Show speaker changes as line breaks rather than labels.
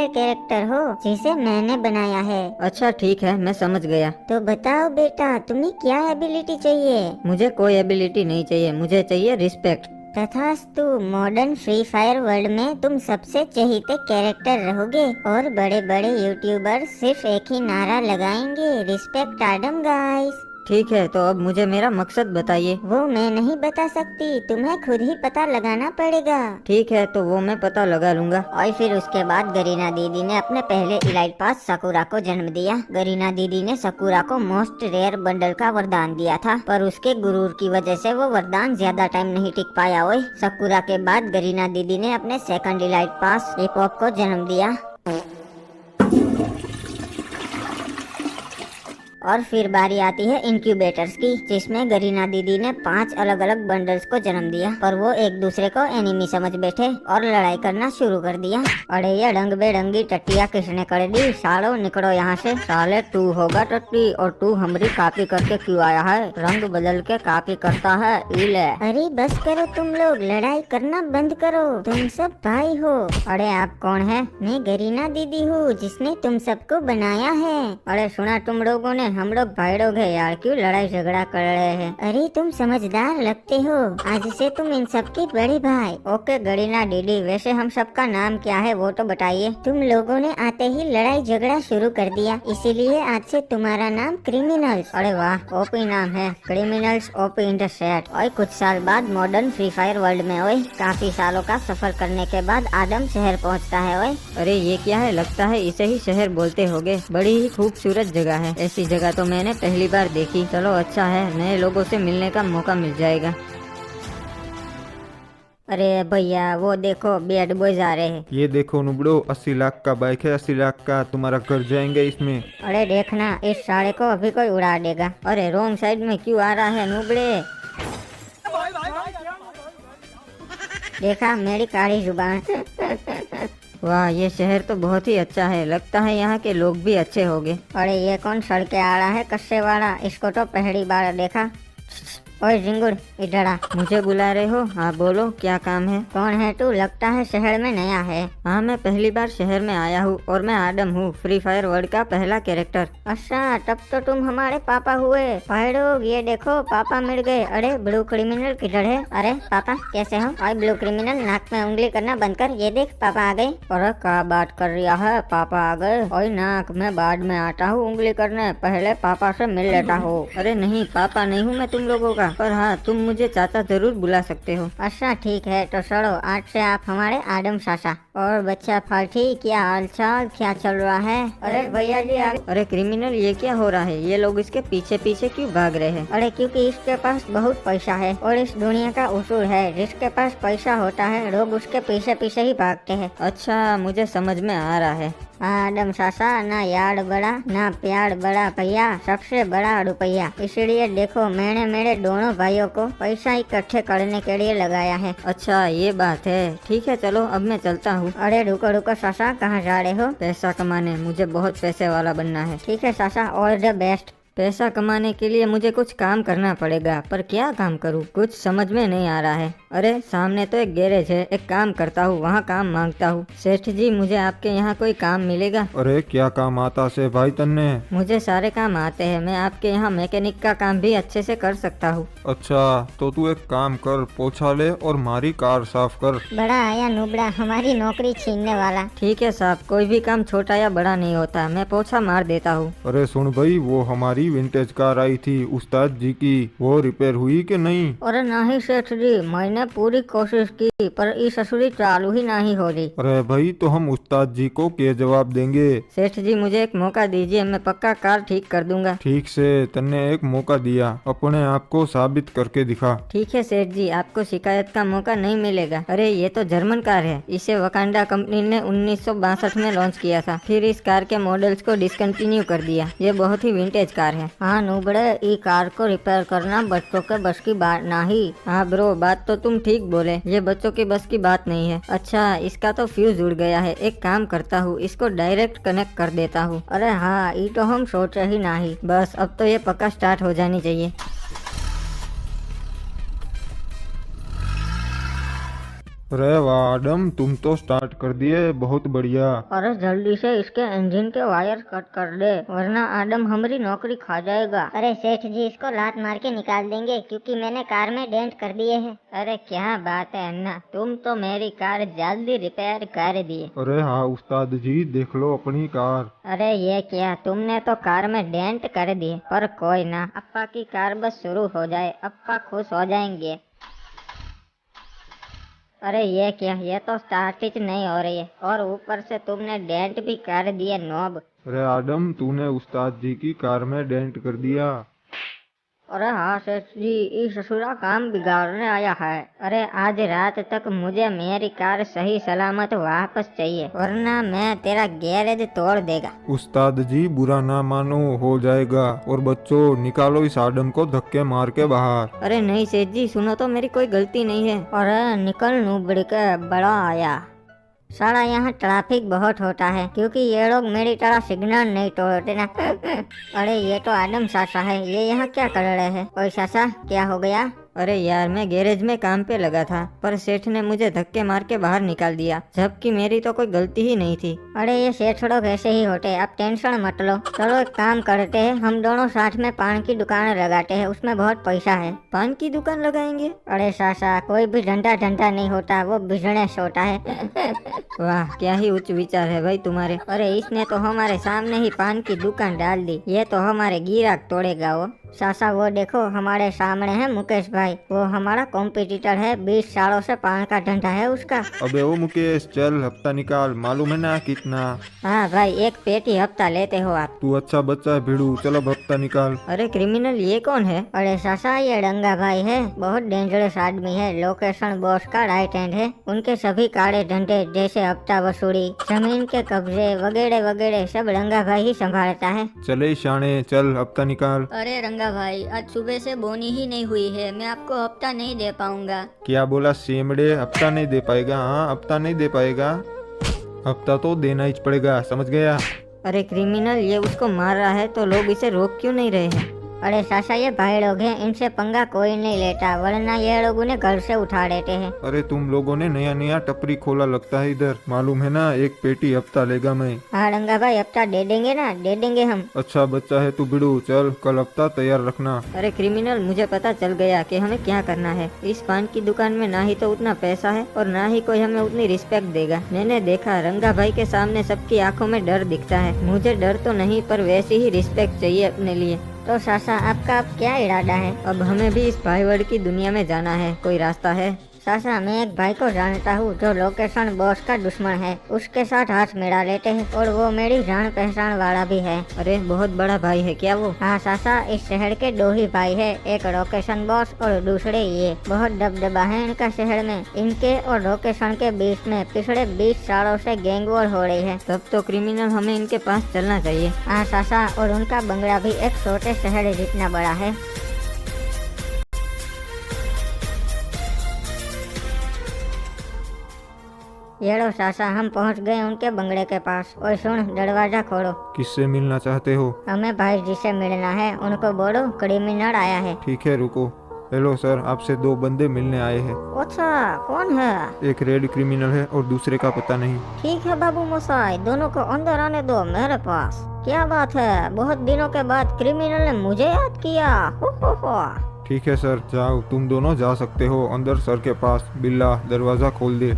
Character हो जिसे मैंने बनाया है।
अच्छा ठीक है, मैं समझ गया।
तो बताओ बेटा, तुम्हें क्या एबिलिटी चाहिए?
मुझे कोई एबिलिटी नहीं चाहिए, मुझे चाहिए रिस्पेक्ट।
तथास्तु, मॉडर्न फ्री फायर वर्ल्ड में तुम सबसे चहीते कैरेक्टर रहोगे और बड़े बड़े यूट्यूबर सिर्फ एक ही नारा लगाएंगे, रिस्पेक्ट आडम गाइस।
ठीक है, तो अब मुझे मेरा मकसद बताइए।
वो मैं नहीं बता सकती, तुम्हें खुद ही पता लगाना पड़ेगा।
ठीक है, तो वो मैं पता लगा लूंगा।
और फिर उसके बाद गरीना दीदी ने अपने पहले इलाइट पास सकुरा को जन्म दिया। गरीना दीदी ने सकुरा को मोस्ट रेयर बंडल का वरदान दिया था, पर उसके गुरूर की वजह से वो वरदान ज्यादा टाइम नहीं टिक पाया। ओए, सकुरा के बाद गरीना दीदी ने अपने सेकंड इलाइट पास हिप-हॉप को जन्म दिया। और फिर बारी आती है इंक्यूबेटर्स की, जिसमें गरीना दीदी ने 5 अलग अलग बंडल्स को जन्म दिया, पर वो एक दूसरे को एनिमी समझ बैठे और लड़ाई करना शुरू कर दिया। अरे ये रंग बेरंगी टट्टिया किसने कर दी? सालो निकलो यहाँ से। साले तू होगा टट्टी, और तू हमारी कॉपी करके क्यों आया है? रंग बदल के कॉपी करता है, इले। अरे बस करो तुम लोग, लड़ाई करना बंद करो, तुम सब भाई हो। अरे आप कौन है? मैं गरीना दीदी हूँ जिसने तुम सबको बनाया है। अरे सुना तुम लोगों ने, हम लोग भाई लोग हैं यार, क्यों लड़ाई झगड़ा कर रहे हैं? अरे तुम समझदार लगते हो, आज से तुम इन सबके बड़े भाई। ओके गरीना दीदी, वैसे हम सबका नाम क्या है वो तो बताइए। तुम लोगों ने आते ही लड़ाई झगड़ा शुरू कर दिया, इसीलिए आज से तुम्हारा नाम क्रिमिनल्स। अरे वाह, ओपी नाम है, criminals OP in the set. और कुछ साल बाद मॉडर्न फ्री फायर वर्ल्ड में ओए, काफी सालों का सफर करने के बाद आदम शहर पहुँचता है। ओए
अरे ये क्या है? लगता है इसे ही शहर बोलते होगे। बड़ी ही खूबसूरत जगह है, ऐसी जगह तो मैंने पहली बार देखी। चलो अच्छा है, नए लोगों से मिलने का मौका मिल जाएगा।
अरे भैया वो देखो, बैड बॉयज आ रहे हैं।
ये देखो नुबड़ो, 80 लाख का बाइक है, 80 लाख का। तुम्हारा घर जाएंगे इसमें।
अरे देखना, इस साले को अभी कोई उड़ा देगा।
अरे रॉन्ग साइड में क्यों आ रहा है नुबड़े?
देखा मेरी काली जुबान।
वाह, ये शहर तो बहुत ही अच्छा है, लगता है यहाँ के लोग भी अच्छे होंगे।
अरे ये कौन सड़के आ रहा है कस्से वाला? इसको तो पहली बार देखा। ओए जिंगुर, इधर आ।
मुझे बुला रहे हो? हाँ बोलो, क्या काम है?
कौन है तू? लगता है शहर में नया है।
हाँ, मैं पहली बार शहर में आया हूँ और मैं आडम हूँ, फ्री फायर वर्ल्ड का पहला कैरेक्टर।
अच्छा, तब तो तुम हमारे पापा हुए। भाई लोग ये देखो, पापा मिल गए। अरे ब्लू क्रिमिनल किधर है? अरे पापा कैसे हो? और ब्लू क्रिमिनल, नाक में उंगली करना बंद कर। ये देख पापा आ गए।
अरे क्या बात कर रहा है, पापा आ गए? और नाक में बाद में आता हूँ उंगली करने, पहले पापा से मिल लेता हूँ। अरे नहीं, पापा नहीं हूँ मैं तुम लोगों का, पर हाँ तुम मुझे चाचा जरूर बुला सकते हो।
अच्छा ठीक है, तो चलो आज से आप हमारे आदम चाचा। और बच्चा फाल्टी, क्या हाल चाल, क्या चल रहा है?
अरे भैया जी अरे क्रिमिनल, ये क्या हो रहा है? ये लोग इसके पीछे पीछे क्यों भाग रहे हैं?
अरे क्योंकि इसके पास बहुत पैसा है और इस दुनिया का उसूल है, जिसके पास पैसा होता है लोग उसके पीछे पीछे ही भागते हैं।
अच्छा, मुझे समझ में आ रहा है।
आदम चाचा, ना यार्ड बड़ा ना प्यार बड़ा भैया, सबसे बड़ा रुपया। इसलिए देखो, मैंने मेरे दोनों भाइयों को पैसा इकट्ठे करने के लिए लगाया है।
अच्छा ये बात है, ठीक है चलो अब मैं चलता हूँ।
अरे रुको रुको चाचा, कहाँ जा रहे हो?
पैसा कमाने, मुझे बहुत पैसे वाला बनना है।
ठीक है चाचा, ऑल द बेस्ट।
पैसा कमाने के लिए मुझे कुछ काम करना पड़ेगा, पर क्या काम करूँ कुछ समझ में नहीं आ रहा है। अरे सामने तो एक गैरेज है, एक काम करता हूँ, वहाँ काम मांगता हूँ। सेठ जी, मुझे आपके यहाँ कोई काम मिलेगा?
अरे क्या काम आता से भाई तन्ने?
मुझे सारे काम आते हैं, मैं आपके यहाँ मैकेनिक का काम भी अच्छे से कर सकता हूँ।
अच्छा तो तू एक काम कर, पोछा ले और मारी कार साफ कर।
बड़ा आया नुबड़ा, हमारी नौकरी छीनने वाला।
ठीक है साहब, कोई भी काम छोटा या बड़ा नहीं होता, मैं पोछा मार देता हूँ।
अरे सुन भाई, वो हमारी विंटेज कार आई थी उस्ताद जी की, वो रिपेयर हुई कि नहीं?
अरे नहीं सेठ जी, मैंने पूरी कोशिश की, पर इस ससुरी चालू ही नहीं हो रही।
अरे भाई, तो हम उस्ताद जी को क्या जवाब देंगे?
सेठ जी मुझे एक मौका दीजिए, मैं पक्का कार ठीक कर दूंगा।
ठीक से, तन्ने एक मौका दिया, अपने आप को साबित करके दिखा।
ठीक है सेठ जी, आपको शिकायत का मौका नहीं मिलेगा। अरे ये तो जर्मन कार है, इसे वकांडा कंपनी ने 1962 में लॉन्च किया था, फिर इस कार के मॉडल्स को डिसकंटिन्यू कर दिया। ये बहुत ही विंटेज कार है।
हाँ नुबड़े, ई कार को रिपेयर करना बच्चों के बस की बात नहीं।
हाँ ब्रो, बात तो तुम ठीक बोले, ये बच्चों की बस की बात नहीं है। अच्छा, इसका तो फ्यूज उड़ गया है, एक काम करता हूँ, इसको डायरेक्ट कनेक्ट कर देता हूँ।
अरे हाँ, ये तो हम सोचे ही नहीं।
बस अब तो ये पक्का स्टार्ट हो जानी चाहिए।
अरे वाह आडम, तुम तो स्टार्ट कर दिए, बहुत बढ़िया।
अरे जल्दी से इसके इंजन के वायर कट कर दे, वरना आदम हमारी नौकरी खा जाएगा।
अरे सेठ जी, इसको लात मार के निकाल देंगे क्योंकि मैंने कार में डेंट कर दिए हैं।
अरे क्या बात है अन्ना, तुम तो मेरी कार जल्दी रिपेयर कर दिए।
अरे हाँ उस्ताद जी, देख लो अपनी कार।
अरे ये क्या, तुमने तो कार में डेंट कर दिए, पर कोई ना, अप्पा की कार बस शुरू हो जाए, अप्पा खुश हो जाएंगे। अरे ये क्या, ये तो स्टार्ट ही नहीं हो रही है, और ऊपर से तुमने डेंट भी कर दिए नॉब।
अरे आडम, तूने उस्ताद जी की कार में डेंट कर दिया।
अरे हाँ सेठ जी, इस ससुरा काम बिगाड़ने आया है। अरे आज रात तक मुझे मेरी कार सही सलामत वापस चाहिए, वरना मैं तेरा गैरेज तोड़ देगा।
उस्ताद जी बुरा ना मानो, हो जाएगा। और बच्चों, निकालो इस आडम को धक्के मार के बाहर।
अरे नहीं सेठ जी, सुनो तो, मेरी कोई गलती नहीं है। अरे निकल नूबड़ी के बड़ा आया। साला यहाँ ट्रैफिक बहुत होता है क्योंकि ये लोग मेरी तरह सिग्नल नहीं तोड़ते ना। अरे ये तो आदम सासा है, ये यहाँ क्या कर रहे हैं? ओए सासा, क्या हो गया? अरे यार, मैं गैरेज में काम पे लगा था, पर सेठ ने मुझे धक्के मार के बाहर निकाल दिया, जबकि मेरी तो कोई गलती ही नहीं थी। अरे ये सेठ लोग ऐसे ही होते, आप टेंशन मत लो। चलो एक काम करते हैं, हम दोनों साथ में पान की दुकान लगाते हैं, उसमें बहुत पैसा है। पान की दुकान लगाएंगे? अरे सासा, कोई भी धंधा धंधा नहीं होता, वो बिजनेस होता है। वाह, क्या ही उच्च विचार है भाई तुम्हारे। अरे इसने तो हमारे सामने ही पान की दुकान डाल दी, ये तो हमारे गिराक तोड़ेगा वो। सासा वो देखो, हमारे सामने है मुकेश भाई, वो हमारा कॉम्पिटिटर है, 20 सालों से पान का धंधा है उसका।
अबे ओ मुकेश, चल हफ्ता निकाल, मालूम है ना कितना?
हाँ भाई, एक पेटी हफ्ता लेते हो आप।
तू अच्छा बच्चा है भिड़ू, चलो अब हफ्ता निकाल।
अरे क्रिमिनल, ये कौन है? अरे सासा, ये रंगा भाई है, बहुत डेंजरस आदमी है, लोकेशन बॉस का राइट हैंड है। उनके सभी काले धंधे जैसे हफ्ता वसूली, जमीन के कब्जे वगैरह वगैरह सब रंगा भाई ही संभालता है।
चले शाने, चल हफ्ता निकाल।
अरे रंगा भाई, आज सुबह से बोनी ही नहीं हुई है, मैं आपको हफ्ता नहीं दे पाऊंगा।
क्या बोला सेमड़े? हफ्ता नहीं दे पाएगा? हाँ हफ्ता नहीं दे पाएगा, हफ्ता तो देना ही पड़ेगा, समझ गया?
अरे क्रिमिनल, ये उसको मार रहा है तो लोग इसे रोक क्यों नहीं रहे हैं? अरे सासा, ये भाई लोग हैं, इनसे पंगा कोई नहीं लेता, वरना ये लोग उन्हें घर से उठा देते हैं।
अरे तुम लोगों ने नया नया टपरी खोला लगता है इधर, मालूम है ना? एक पेटी हफ्ता लेगा मैं।
हाँ रंगा भाई, हफ्ता दे देंगे ना, दे देंगे हम।
अच्छा बच्चा है तू बिड़ू, चल कल हफ्ता तैयार रखना।
अरे क्रिमिनल, मुझे पता चल गया कि हमें क्या करना है। इस पान की दुकान में ना ही तो उतना पैसा है और ना ही कोई हमें उतनी रिस्पेक्ट देगा। मैंने देखा, रंगा भाई के सामने सबकी आंखों में डर दिखता है, मुझे डर तो नहीं पर वैसी ही रिस्पेक्ट चाहिए अपने लिए। तो सासा, आपका अब क्या इरादा है? अब हमें भी इस भाईवड़ की दुनिया में जाना है, कोई रास्ता है? सासा, मैं एक भाई को जानता हूँ जो लोकेशन बॉस का दुश्मन है, उसके साथ हाथ मिला लेते हैं और वो मेरी जान पहचान वाला भी है। अरे बहुत बड़ा भाई है क्या वो? हाँ सासा, इस शहर के 2 ही भाई है, एक लोकेशन बॉस और दूसरे ये। बहुत दबदबा है इनका शहर में, इनके और लोकेशन के बीच में पिछले 20 सालों से गैंग वॉर हो रही है। तब तो क्रिमिनल, हमें इनके पास चलना चाहिए। हाँ सासा, और उनका बंगला भी एक छोटे शहर जितना बड़ा है। ये लो सासा, हम पहुंच गए उनके बंगले के पास। और सुन, दरवाजा खोलो।
किससे मिलना चाहते हो?
हमें भाई जी से मिलना है, उनको बोलो क्रिमिनल आया है।
ठीक है रुको। हेलो सर, आपसे 2 बंदे मिलने आए हैं।
अच्छा, कौन है?
एक रेड क्रिमिनल है और दूसरे का पता नहीं।
ठीक है बाबू मोसाई, दोनों को अंदर आने दो मेरे पास। क्या बात है, बहुत दिनों के बाद क्रिमिनल ने मुझे याद किया। हो।
ठीक है सर, जाओ, तुम दोनों जा सकते हो अंदर। सर के पास बिल्ला, दरवाजा खोल दे।